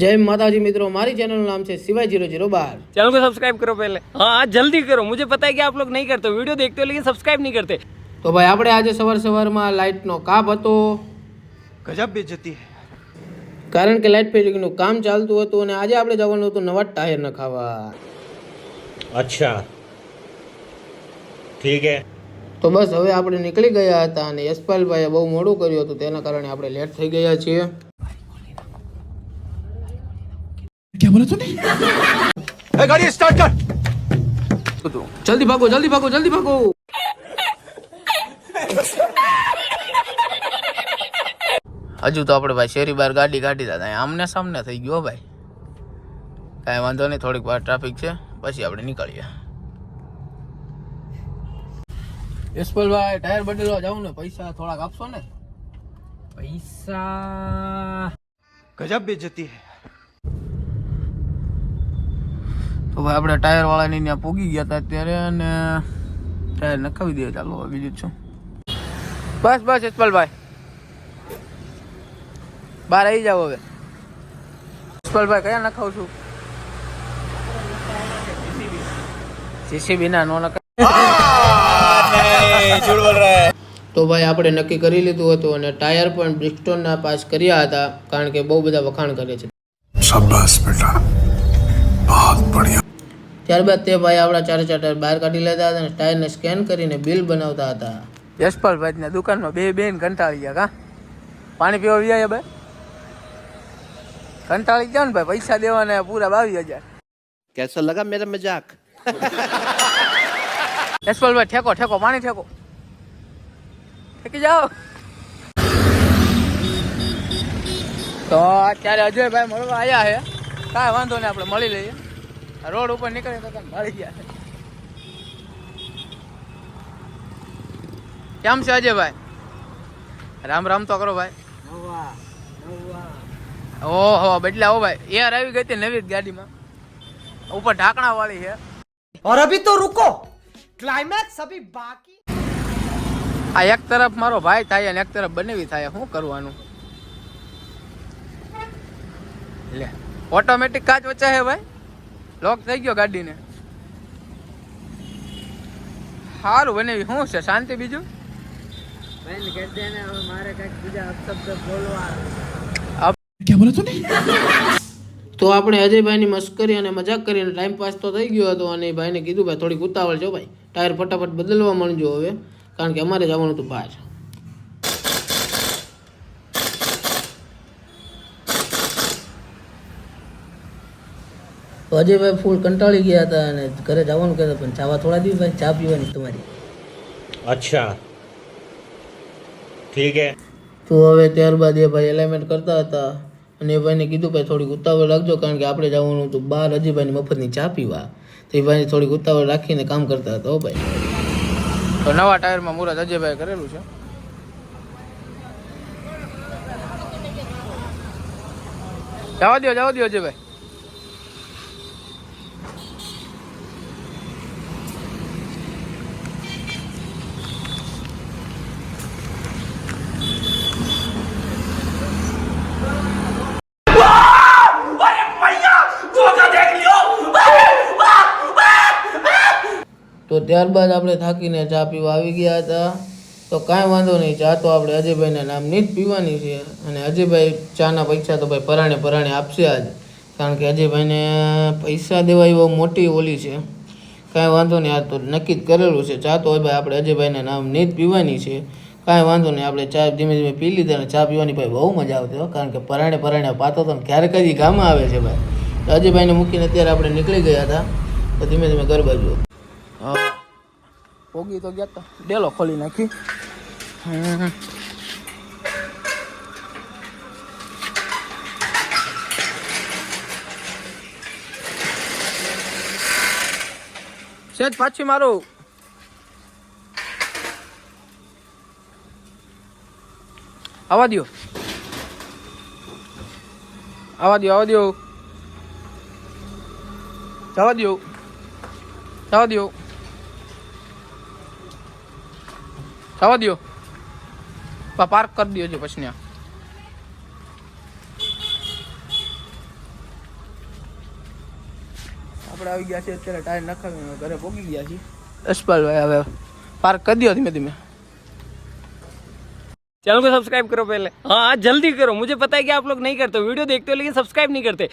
जय माता जी मित्रों, हमारी चैनल नाम से सिवाय 012। चैनल को सब्सक्राइब करो पहले। हाँ जल्दी करो, मुझे पता है कि आप लोग नहीं करते, वीडियो देखते हो लेकिन सब्सक्राइब नहीं करते। तो भाई આપણે આજે સવારમાં લાઇટનો કાપ હતો, ગજબ બેઇજ્જતી હે। કારણ કે લાઇટ ફિટિંગનું કામ ચાલતું હતું અને આજે આપણે જવાનું હતું નવા ટાયર નખાવા। अच्छा ठीक है। તો બસ હવે આપણે નીકળી ગયા હતા અને યશપાલભાઈએ બહુ મોડું કર્યું હતું, તેના કારણે આપણે લેટ થઈ ગયા છીએ। क्या बोला तूने? गाड़ी स्टार्ट कर। જલ્દી ભાગો જલ્દી ભાગો જલ્દી ભાગો। હજુ તો આપણે ભાઈ શેરી બહાર ગાડી કાઢી હતા, આમને સામને થઈ ગયો ભાઈ। કાંઈ વાંધો નહીં, થોડીક વાર ટ્રાફિક છે પછી આપણે નીકળીએ। યશપાલભાઈ ટાયર બદલવા જાવ ને, પૈસા થોડાક આપશો ને? પૈસા गजब बेइज्जती है। તો ભાઈ આપણે ટાયર વાળાની ત્યાં પૂગી ગયા હતા અત્યારે અને ટાયર નખાવી દઈએ। ચાલો બીજું શું, બસ બસ યશપાલભાઈ બહાર આવી જાવ હવે। યશપાલભાઈ કયા નખાવું છું? જેસીબી ના નો નખાય। તો ભાઈ આપણે નક્કી કરી લીધું હતું અને ટાયર પણ બ્રિક્સ્ટોનના પાસ કર્યા હતા, કારણ કે બહુ બધા વખાણ કરે છે। शाबाश बेटा, बहुत बढ़िया। ત્યારબાદ તે ભાઈ આપણા ચારે ચાર ટાયર બહાર કાઢી લેતા હતા અને ટાયરને સ્કેન કરીને બિલ બનાવતા હતા। યશપાલભાઈના દુકાનમાં બેન કંટાળી ગયા। કા પાણી પીવા ગયા ભાઈ? કંટાળી ગયા ને ભાઈ, પૈસા દેવાના પૂરા 22,000। कैसा लगा मेरा मजाक? યશપાલભાઈ ઠેકો ઠેકો, પાણી ઠેકો, ઠેકી જાઓ। તો અત્યારે અજયભાઈ મળવા આવ્યા છે, કાંઈ વાંધો નહીં, આપણે મળી લઈએ। રોડ ઉપર નીકળે તો મળી ગયા। કેમ છે અજયભાઈ? રામ રામ તો કરો ભાઈ। ઓહો બદલા, ઓ ભાઈ એર આવી ગઈ હતી નવી ગાડીમાં, ઉપર ઢાંકણા વાળી છે। और अभी तो रुको, क्लाइमैक्स अभी बाकी। આ એક તરફ મારો ભાઈ થાય અને એક તરફ બનેવી થાય, શું કરવાનું? લે ઓટોમેટિક કાચ વચ્ચા હે ભાઈ, લોક થઈ ગયો ગાડીને। સારું બનેવી, શું છે શાંતિ બીજું? क्या बोला तूने? તો આપણે અજયભાઈની મસ્કરી અને મજાક કરીને ટાઈમ પાસ તો થઈ ગયો હતો અને ભાઈને કીધું ભાઈ થોડીક ઉતાવળ જો ભાઈ, ટાયર ફટાફટ બદલવા માંડજો હવે, કારણ કે અમારે જવાનું હતું બહાર। તો અજયભાઈ ફૂલ કંટાળી ગયા હતા અને ઘરે જવાનું કહેતા, પણ ચાવા થોડા દિવસ ભાઈ, ચા પીવાની તમારી। अच्छा ठीक है। તો હવે ત્યારબાદ એ ભાઈ એલાઇનમેન્ટ કરતા હતા અને એ ભાઈને કીધું ભાઈ થોડીક ઉતાવળ રાખજો, કારણ કે આપણે જવાનું હતું બહાર અજયભાઈની મફતની ચા પીવા। તો એ ભાઈને થોડીક ઉતાવળ રાખીને કામ કરતા હતા। હો ભાઈ, તો નવા ટાયરમાં મુરત અજયભાઈ કરેલું છે। જવા દો અજયભાઈ। તો ત્યારબાદ આપણે થાકીને ચા પીવા આવી ગયા હતા। તો કાંઈ વાંધો નહીં, ચા તો આપણે અજયભાઈના નામની જ પીવાની છે અને અજયભાઈ ચાના પૈસા તો ભાઈ પરાણે આપશે આજ, કારણ કે અજયભાઈને પૈસા દેવા એવો મોટી ઓલી છે। કાંઈ વાંધો નહીં, આ તો નક્કી જ કરેલું છે, ચા તો ભાઈ આપણે અજયભાઈના નામની જ પીવાની છે। કાંઈ વાંધો નહીં, આપણે ચા ધીમે ધીમે પી લીધા અને ચા પીવાની ભાઈ બહુ મજા આવતી હોય, કારણ કે પરાણે પાતો તો ક્યારેક જ ગામમાં આવે છે ભાઈ। તો અજયભાઈને મૂકીને અત્યારે આપણે નીકળી ગયા હતા, તો ધીમે ધીમે ઘર બાજુ પોગી તો ગયા, તો ડેલો ખોલી નાખી। સેજ પાછી મારું આવા દો જવા દો પાર્ક કરી દો પછી। આપણે આવી ગયા છીએ અત્યારે ટાયર નખાવીને ઘરે પહોંચી ગયા છીએ. યશપાલભાઈ હવે પાર્ક કરી દો ધીમે ધીમે. चैनल को सब्सक्राइब करो पहले, हाँ जल्दी करो, मुझे पता है कि आप लोग नहीं करते, वीडियो देखते हो लेकिन सब्सक्राइब नहीं करते.